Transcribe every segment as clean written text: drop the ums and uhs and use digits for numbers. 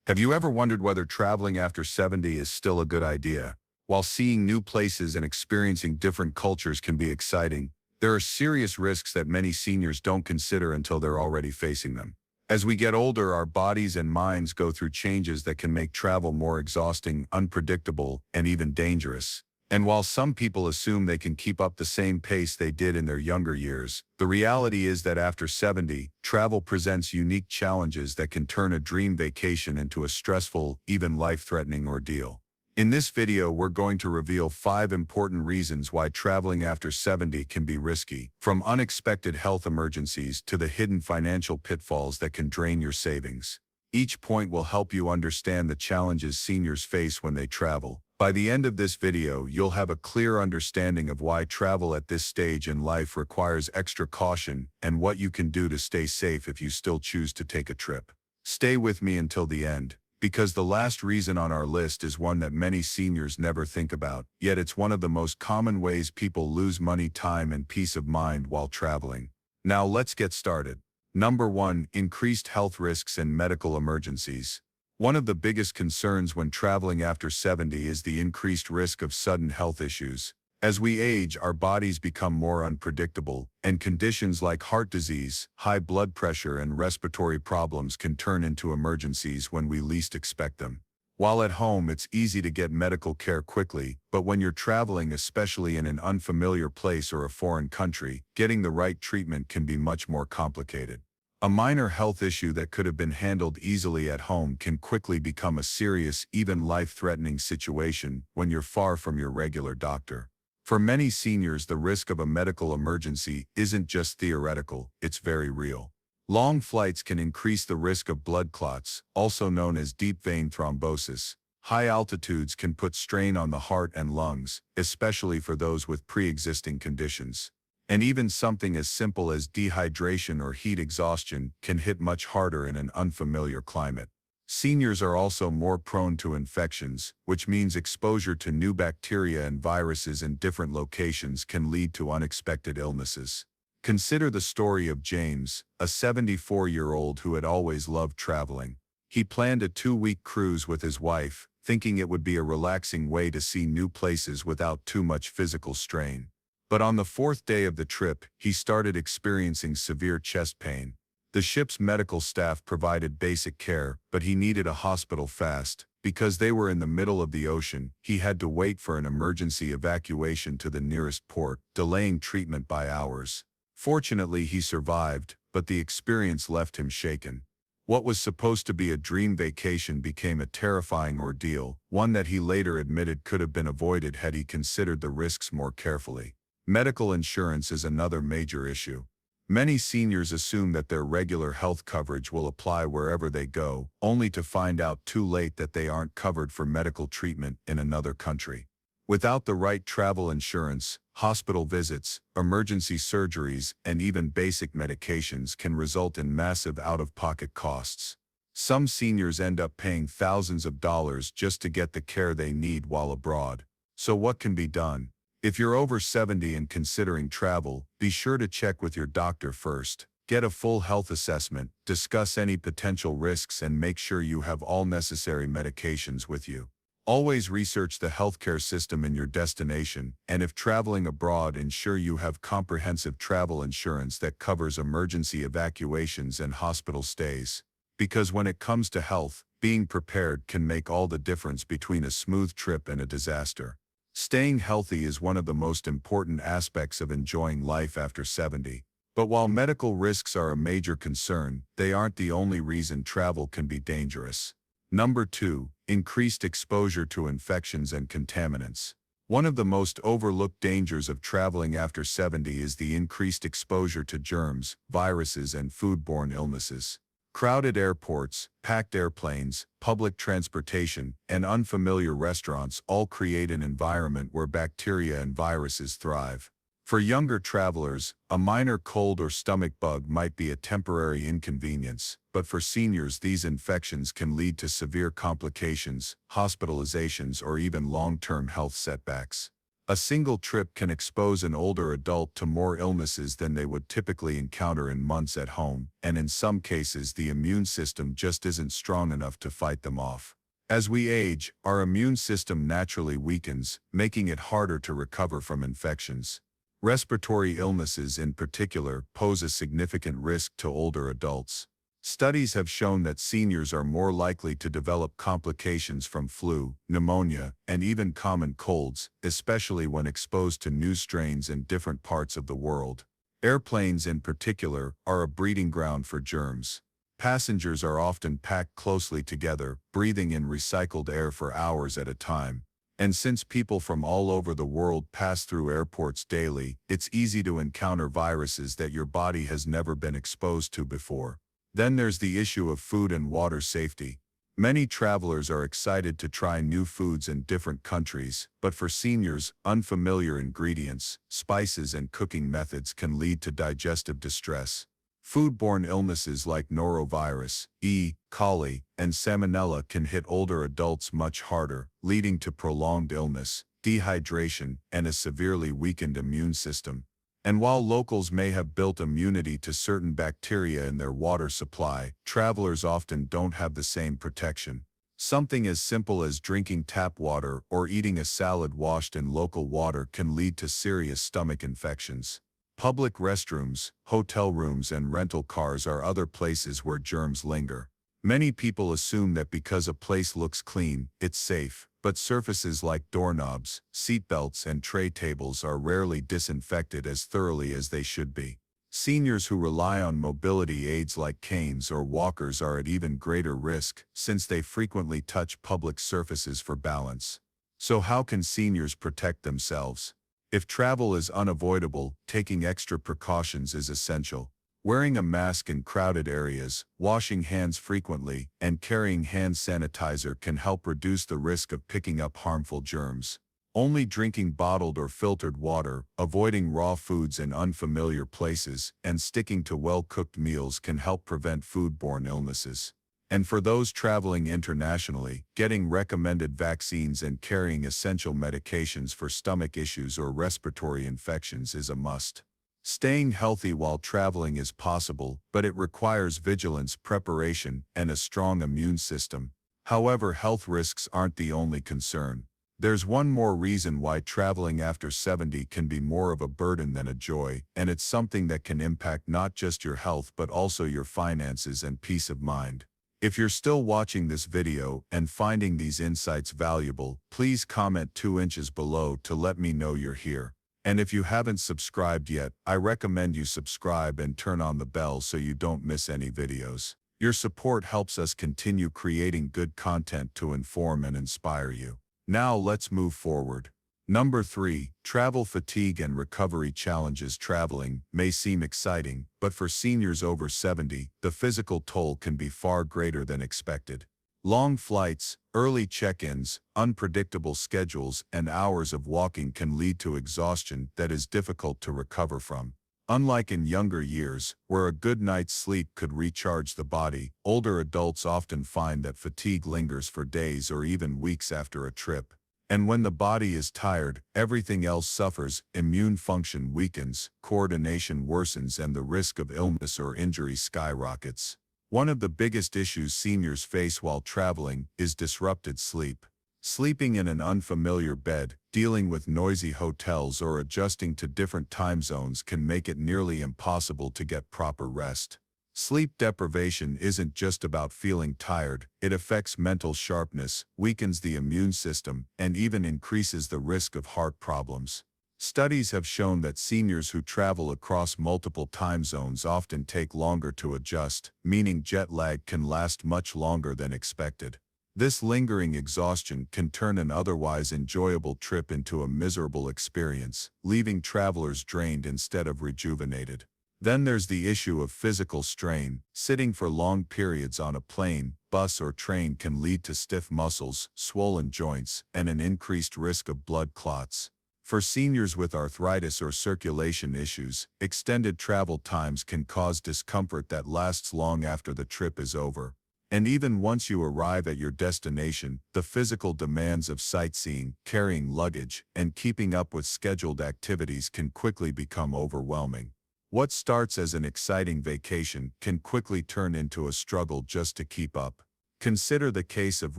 Have you ever wondered whether traveling after 70 is still a good idea? While seeing new places and experiencing different cultures can be exciting, there are serious risks that many seniors don't consider until they're already facing them. As we get older, our bodies and minds go through changes that can make travel more exhausting, unpredictable, and even dangerous. And while some people assume they can keep up the same pace they did in their younger years, the reality is that after 70, travel presents unique challenges that can turn a dream vacation into a stressful, even life-threatening ordeal. In this video, we're going to reveal 5 important reasons why traveling after 70 can be risky, from unexpected health emergencies to the hidden financial pitfalls that can drain your savings. Each point will help you understand the challenges seniors face when they travel. By the end of this video, you'll have a clear understanding of why travel at this stage in life requires extra caution and what you can do to stay safe if you still choose to take a trip. Stay with me until the end, because the last reason on our list is one that many seniors never think about, yet it's one of the most common ways people lose money, time, and peace of mind while traveling. Now let's get started. Number 1. Increased health risks and medical emergencies. One of the biggest concerns when traveling after 70 is the increased risk of sudden health issues. As we age, our bodies become more unpredictable, and conditions like heart disease, high blood pressure, and respiratory problems can turn into emergencies when we least expect them. While at home, it's easy to get medical care quickly, but when you're traveling, especially in an unfamiliar place or a foreign country, getting the right treatment can be much more complicated. A minor health issue that could have been handled easily at home can quickly become a serious, even life-threatening situation when you're far from your regular doctor. For many seniors, the risk of a medical emergency isn't just theoretical, it's very real. Long flights can increase the risk of blood clots, also known as deep vein thrombosis. High altitudes can put strain on the heart and lungs, especially for those with pre-existing conditions. And even something as simple as dehydration or heat exhaustion can hit much harder in an unfamiliar climate. Seniors are also more prone to infections, which means exposure to new bacteria and viruses in different locations can lead to unexpected illnesses. Consider the story of James, a 74-year-old who had always loved traveling. He planned a 2-week cruise with his wife, thinking it would be a relaxing way to see new places without too much physical strain. But on the 4th day of the trip, he started experiencing severe chest pain. The ship's medical staff provided basic care, but he needed a hospital fast. Because they were in the middle of the ocean, he had to wait for an emergency evacuation to the nearest port, delaying treatment by hours. Fortunately, he survived, but the experience left him shaken. What was supposed to be a dream vacation became a terrifying ordeal, one that he later admitted could have been avoided had he considered the risks more carefully. Medical insurance is another major issue. Many seniors assume that their regular health coverage will apply wherever they go, only to find out too late that they aren't covered for medical treatment in another country. Without the right travel insurance, hospital visits, emergency surgeries, and even basic medications can result in massive out-of-pocket costs. Some seniors end up paying thousands of dollars just to get the care they need while abroad. So what can be done? If you're over 70 and considering travel, be sure to check with your doctor first. Get a full health assessment, discuss any potential risks, and make sure you have all necessary medications with you. Always research the healthcare system in your destination, and if traveling abroad, ensure you have comprehensive travel insurance that covers emergency evacuations and hospital stays. Because when it comes to health, being prepared can make all the difference between a smooth trip and a disaster. Staying healthy is one of the most important aspects of enjoying life after 70. But while medical risks are a major concern, they aren't the only reason travel can be dangerous. Number 2. Increased exposure to infections and contaminants. One of the most overlooked dangers of traveling after 70 is the increased exposure to germs, viruses, and foodborne illnesses. Crowded airports, packed airplanes, public transportation, and unfamiliar restaurants all create an environment where bacteria and viruses thrive. For younger travelers, a minor cold or stomach bug might be a temporary inconvenience, but for seniors, these infections can lead to severe complications, hospitalizations, or even long-term health setbacks. A single trip can expose an older adult to more illnesses than they would typically encounter in months at home, and in some cases the immune system just isn't strong enough to fight them off. As we age, our immune system naturally weakens, making it harder to recover from infections. Respiratory illnesses in particular pose a significant risk to older adults. Studies have shown that seniors are more likely to develop complications from flu, pneumonia, and even common colds, especially when exposed to new strains in different parts of the world. Airplanes in particular are a breeding ground for germs. Passengers are often packed closely together, breathing in recycled air for hours at a time. And since people from all over the world pass through airports daily, it's easy to encounter viruses that your body has never been exposed to before. Then there's the issue of food and water safety. Many travelers are excited to try new foods in different countries, but for seniors, unfamiliar ingredients, spices, and cooking methods can lead to digestive distress. Foodborne illnesses like norovirus, E. coli, and salmonella can hit older adults much harder, leading to prolonged illness, dehydration, and a severely weakened immune system. And while locals may have built immunity to certain bacteria in their water supply, travelers often don't have the same protection. Something as simple as drinking tap water or eating a salad washed in local water can lead to serious stomach infections. Public restrooms, hotel rooms, and rental cars are other places where germs linger. Many people assume that because a place looks clean, it's safe, but surfaces like doorknobs, seatbelts, and tray tables are rarely disinfected as thoroughly as they should be. Seniors who rely on mobility aids like canes or walkers are at even greater risk, since they frequently touch public surfaces for balance. So how can seniors protect themselves? If travel is unavoidable, taking extra precautions is essential. Wearing a mask in crowded areas, washing hands frequently, and carrying hand sanitizer can help reduce the risk of picking up harmful germs. Only drinking bottled or filtered water, avoiding raw foods in unfamiliar places, and sticking to well-cooked meals can help prevent foodborne illnesses. And for those traveling internationally, getting recommended vaccines and carrying essential medications for stomach issues or respiratory infections is a must. Staying healthy while traveling is possible, but it requires vigilance, preparation, and a strong immune system. However, health risks aren't the only concern. There's one more reason why traveling after 70 can be more of a burden than a joy, and it's something that can impact not just your health but also your finances and peace of mind. If you're still watching this video and finding these insights valuable, please comment 2 inches below to let me know you're here. And if you haven't subscribed yet, I recommend you subscribe and turn on the bell so you don't miss any videos. Your support helps us continue creating good content to inform and inspire you. Now let's move forward. Number 3, travel fatigue and recovery challenges. Traveling may seem exciting, but for seniors over 70, the physical toll can be far greater than expected. Long flights, early check-ins, unpredictable schedules, and hours of walking can lead to exhaustion that is difficult to recover from. Unlike in younger years, where a good night's sleep could recharge the body, older adults often find that fatigue lingers for days or even weeks after a trip. And when the body is tired, everything else suffers, immune function weakens, coordination worsens, and the risk of illness or injury skyrockets. One of the biggest issues seniors face while traveling is disrupted sleep. Sleeping in an unfamiliar bed, dealing with noisy hotels, or adjusting to different time zones can make it nearly impossible to get proper rest. Sleep deprivation isn't just about feeling tired, it affects mental sharpness, weakens the immune system, and even increases the risk of heart problems. Studies have shown that seniors who travel across multiple time zones often take longer to adjust, meaning jet lag can last much longer than expected. This lingering exhaustion can turn an otherwise enjoyable trip into a miserable experience, leaving travelers drained instead of rejuvenated. Then there's the issue of physical strain. Sitting for long periods on a plane, bus, or train can lead to stiff muscles, swollen joints, and an increased risk of blood clots. For seniors with arthritis or circulation issues, extended travel times can cause discomfort that lasts long after the trip is over. And even once you arrive at your destination, the physical demands of sightseeing, carrying luggage, and keeping up with scheduled activities can quickly become overwhelming. What starts as an exciting vacation can quickly turn into a struggle just to keep up. Consider the case of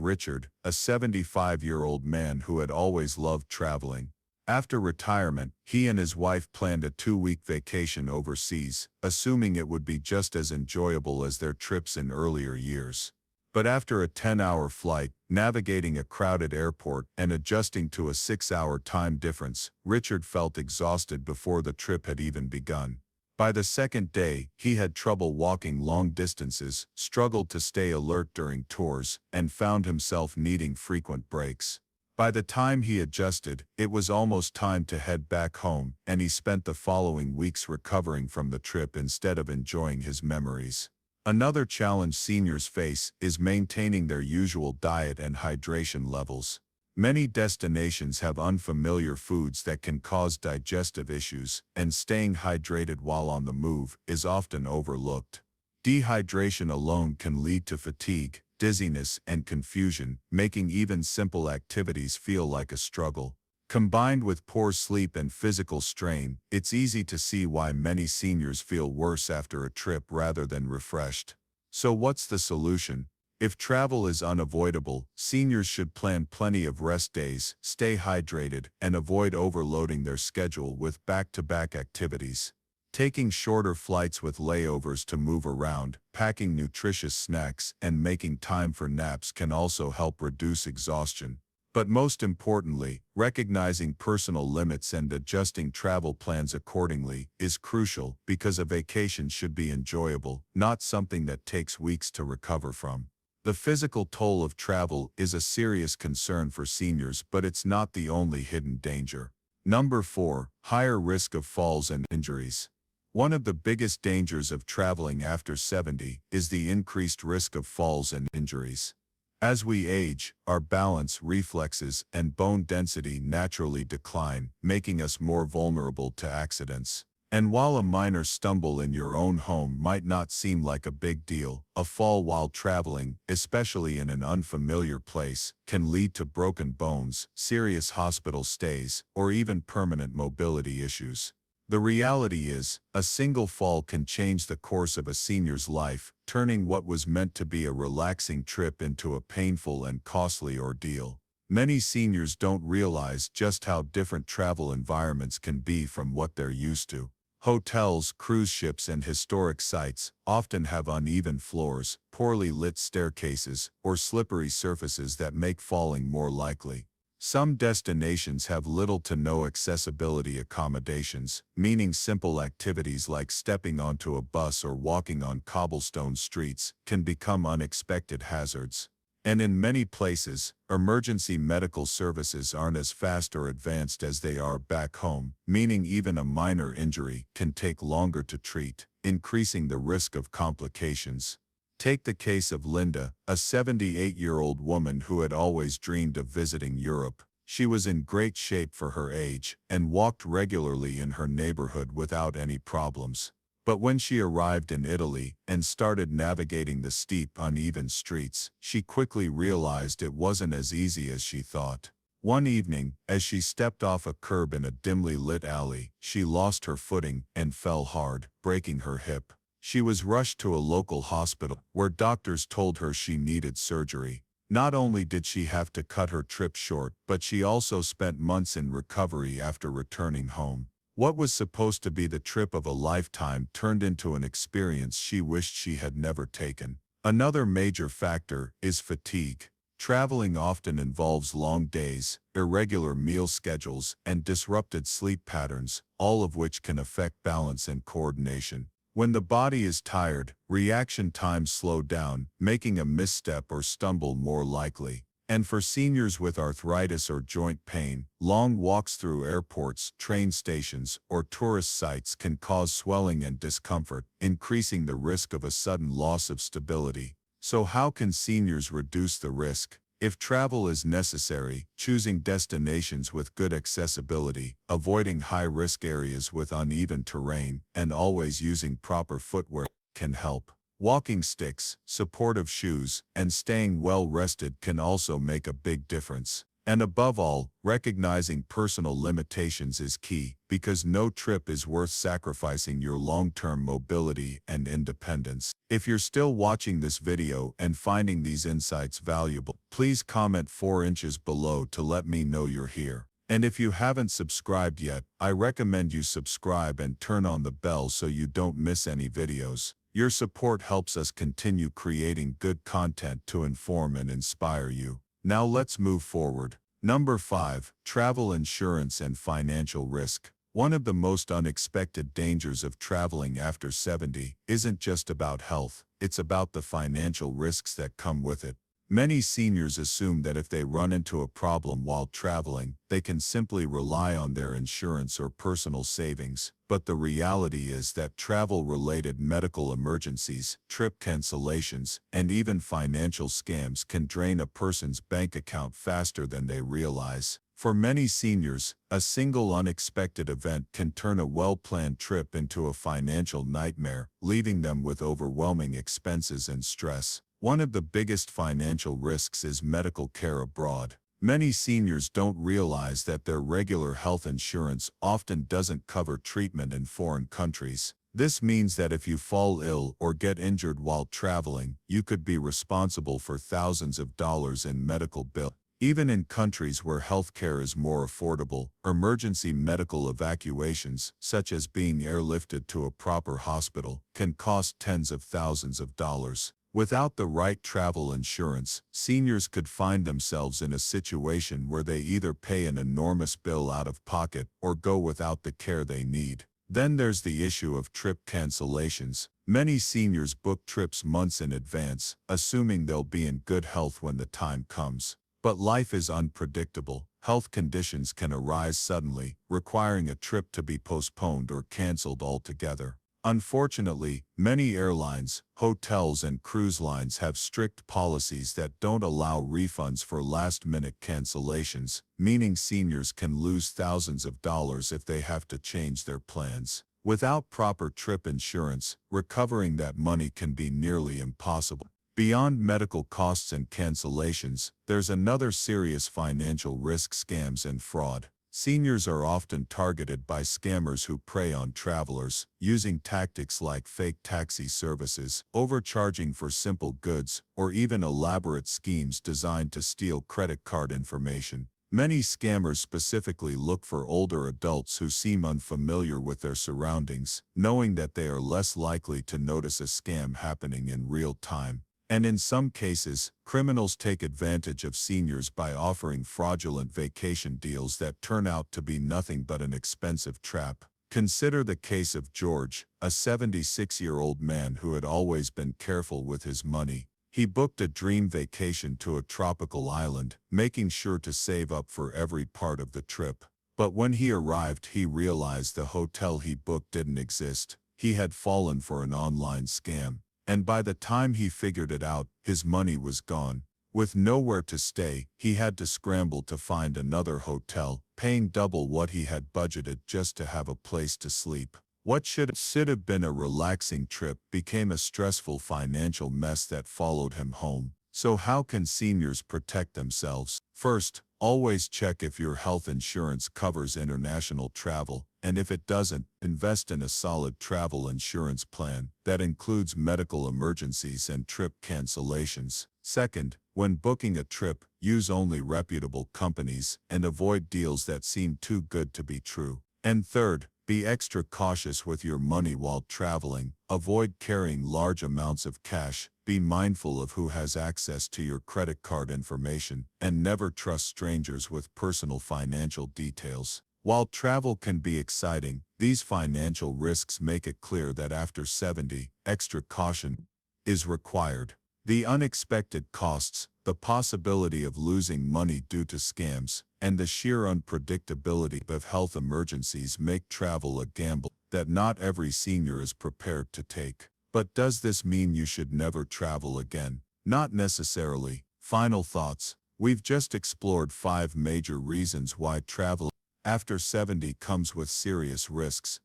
Richard, a 75-year-old man who had always loved traveling. After retirement, he and his wife planned a 2-week vacation overseas, assuming it would be just as enjoyable as their trips in earlier years. But after a 10-hour flight, navigating a crowded airport, and adjusting to a 6-hour time difference, Richard felt exhausted before the trip had even begun. By the second day, he had trouble walking long distances, struggled to stay alert during tours, and found himself needing frequent breaks. By the time he adjusted, it was almost time to head back home, and he spent the following weeks recovering from the trip instead of enjoying his memories. Another challenge seniors face is maintaining their usual diet and hydration levels. Many destinations have unfamiliar foods that can cause digestive issues, and staying hydrated while on the move is often overlooked. Dehydration alone can lead to fatigue, dizziness, and confusion, making even simple activities feel like a struggle. Combined with poor sleep and physical strain, it's easy to see why many seniors feel worse after a trip rather than refreshed. So what's the solution? If travel is unavoidable, seniors should plan plenty of rest days, stay hydrated, and avoid overloading their schedule with back-to-back activities. Taking shorter flights with layovers to move around, packing nutritious snacks, and making time for naps can also help reduce exhaustion. But most importantly, recognizing personal limits and adjusting travel plans accordingly is crucial, because a vacation should be enjoyable, not something that takes weeks to recover from. The physical toll of travel is a serious concern for seniors, but it's not the only hidden danger. Number 4, higher risk of falls and injuries. One of the biggest dangers of traveling after 70 is the increased risk of falls and injuries. As we age, our balance, reflexes, and bone density naturally decline, making us more vulnerable to accidents. And while a minor stumble in your own home might not seem like a big deal, a fall while traveling, especially in an unfamiliar place, can lead to broken bones, serious hospital stays, or even permanent mobility issues. The reality is, a single fall can change the course of a senior's life, turning what was meant to be a relaxing trip into a painful and costly ordeal. Many seniors don't realize just how different travel environments can be from what they're used to. Hotels, cruise ships, and historic sites often have uneven floors, poorly lit staircases, or slippery surfaces that make falling more likely. Some destinations have little to no accessibility accommodations, meaning simple activities like stepping onto a bus or walking on cobblestone streets can become unexpected hazards. And in many places, emergency medical services aren't as fast or advanced as they are back home, meaning even a minor injury can take longer to treat, increasing the risk of complications. Take the case of Linda, a 78-year-old woman who had always dreamed of visiting Europe. She was in great shape for her age and walked regularly in her neighborhood without any problems. But when she arrived in Italy and started navigating the steep, uneven streets, she quickly realized it wasn't as easy as she thought. One evening, as she stepped off a curb in a dimly lit alley, she lost her footing and fell hard, breaking her hip. She was rushed to a local hospital, where doctors told her she needed surgery. Not only did she have to cut her trip short, but she also spent months in recovery after returning home. What was supposed to be the trip of a lifetime turned into an experience she wished she had never taken. Another major factor is fatigue. Traveling often involves long days, irregular meal schedules, and disrupted sleep patterns, all of which can affect balance and coordination. When the body is tired, reaction times slow down, making a misstep or stumble more likely. And for seniors with arthritis or joint pain, long walks through airports, train stations, or tourist sites can cause swelling and discomfort, increasing the risk of a sudden loss of stability. So how can seniors reduce the risk? If travel is necessary, choosing destinations with good accessibility, avoiding high-risk areas with uneven terrain, and always using proper footwear can help. Walking sticks, supportive shoes, and staying well rested can also make a big difference. And above all, recognizing personal limitations is key, because no trip is worth sacrificing your long-term mobility and independence. If you're still watching this video and finding these insights valuable, please comment 4 inches below to let me know you're here. And if you haven't subscribed yet, I recommend you subscribe and turn on the bell so you don't miss any videos. Your support helps us continue creating good content to inform and inspire you. Now let's move forward. Number 5. Travel insurance and financial risk. One of the most unexpected dangers of traveling after 70 isn't just about health, it's about the financial risks that come with it. Many seniors assume that if they run into a problem while traveling, they can simply rely on their insurance or personal savings. But the reality is that travel-related medical emergencies, trip cancellations, and even financial scams can drain a person's bank account faster than they realize. For many seniors, a single unexpected event can turn a well-planned trip into a financial nightmare, leaving them with overwhelming expenses and stress. One of the biggest financial risks is medical care abroad. Many seniors don't realize that their regular health insurance often doesn't cover treatment in foreign countries. This means that if you fall ill or get injured while traveling, you could be responsible for thousands of dollars in medical bills. Even in countries where healthcare is more affordable, emergency medical evacuations, such as being airlifted to a proper hospital, can cost tens of thousands of dollars. Without the right travel insurance, seniors could find themselves in a situation where they either pay an enormous bill out of pocket or go without the care they need. Then there's the issue of trip cancellations. Many seniors book trips months in advance, assuming they'll be in good health when the time comes. But life is unpredictable. Health conditions can arise suddenly, requiring a trip to be postponed or canceled altogether. Unfortunately, many airlines, hotels, and cruise lines have strict policies that don't allow refunds for last-minute cancellations, meaning seniors can lose thousands of dollars if they have to change their plans. Without proper trip insurance, recovering that money can be nearly impossible. Beyond medical costs and cancellations, there's another serious financial risk: scams and fraud. Seniors are often targeted by scammers who prey on travelers, using tactics like fake taxi services, overcharging for simple goods, or even elaborate schemes designed to steal credit card information. Many scammers specifically look for older adults who seem unfamiliar with their surroundings, knowing that they are less likely to notice a scam happening in real time. And in some cases, criminals take advantage of seniors by offering fraudulent vacation deals that turn out to be nothing but an expensive trap. Consider the case of George, a 76-year-old man who had always been careful with his money. He booked a dream vacation to a tropical island, making sure to save up for every part of the trip. But when he arrived, he realized the hotel he booked didn't exist. He had fallen for an online scam. And by the time he figured it out, his money was gone. With nowhere to stay, he had to scramble to find another hotel, paying double what he had budgeted just to have a place to sleep. What should have been a relaxing trip became a stressful financial mess that followed him home. So how can seniors protect themselves? First, always check if your health insurance covers international travel, and if it doesn't, invest in a solid travel insurance plan that includes medical emergencies and trip cancellations. Second, when booking a trip, use only reputable companies and avoid deals that seem too good to be true. And third, be extra cautious with your money while traveling. Avoid carrying large amounts of cash, be mindful of who has access to your credit card information, and never trust strangers with personal financial details. While travel can be exciting, these financial risks make it clear that after 70, extra caution is required. The unexpected costs, the possibility of losing money due to scams, and the sheer unpredictability of health emergencies make travel a gamble that not every senior is prepared to take. But does this mean you should never travel again? Not necessarily. Final thoughts. We've just explored 5 major reasons why travel after 70 comes with serious risks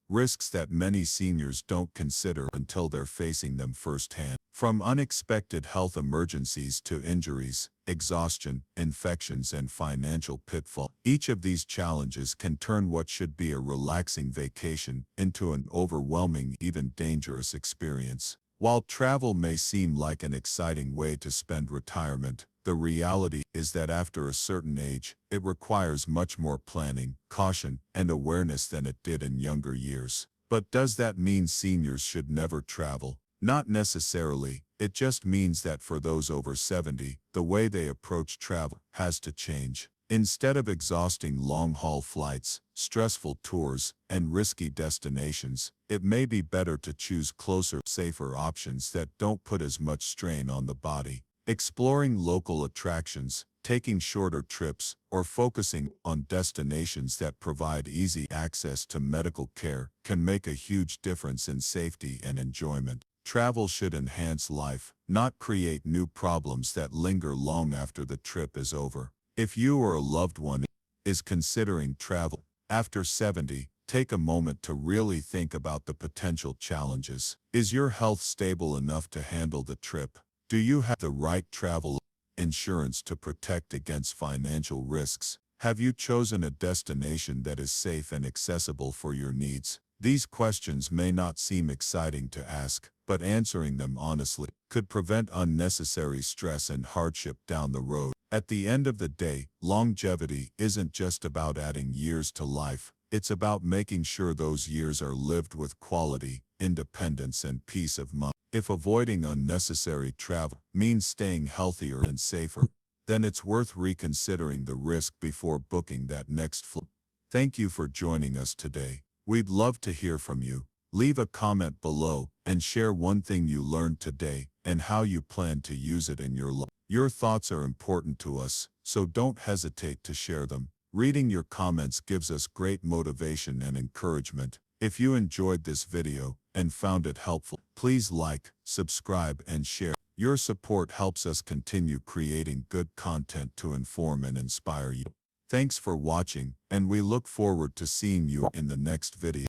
that many seniors don't consider until they're facing them firsthand. From unexpected health emergencies to injuries, exhaustion, infections, and financial pitfall, each of these challenges can turn what should be a relaxing vacation into an overwhelming, even dangerous experience. While travel may seem like an exciting way to spend retirement, the reality is that after a certain age, it requires much more planning, caution, and awareness than it did in younger years. But does that mean seniors should never travel? Not necessarily. It just means that for those over 70, the way they approach travel has to change. Instead of exhausting long-haul flights, stressful tours, and risky destinations, it may be better to choose closer, safer options that don't put as much strain on the body. Exploring local attractions, taking shorter trips, or focusing on destinations that provide easy access to medical care can make a huge difference in safety and enjoyment. Travel should enhance life, not create new problems that linger long after the trip is over. If you or a loved one is considering travel after 70, take a moment to really think about the potential challenges. Is your health stable enough to handle the trip? Do you have the right travel insurance to protect against financial risks? Have you chosen a destination that is safe and accessible for your needs? These questions may not seem exciting to ask, but answering them honestly could prevent unnecessary stress and hardship down the road. At the end of the day, longevity isn't just about adding years to life. It's about making sure those years are lived with quality, independence, and peace of mind. If avoiding unnecessary travel means staying healthier and safer, then it's worth reconsidering the risk before booking that next flight. Thank you for joining us today. We'd love to hear from you. Leave a comment below and share one thing you learned today and how you plan to use it in your life. Your thoughts are important to us, so don't hesitate to share them. Reading your comments gives us great motivation and encouragement. If you enjoyed this video and found it helpful, please like, subscribe, and share. Your support helps us continue creating good content to inform and inspire you. Thanks for watching, and we look forward to seeing you in the next video.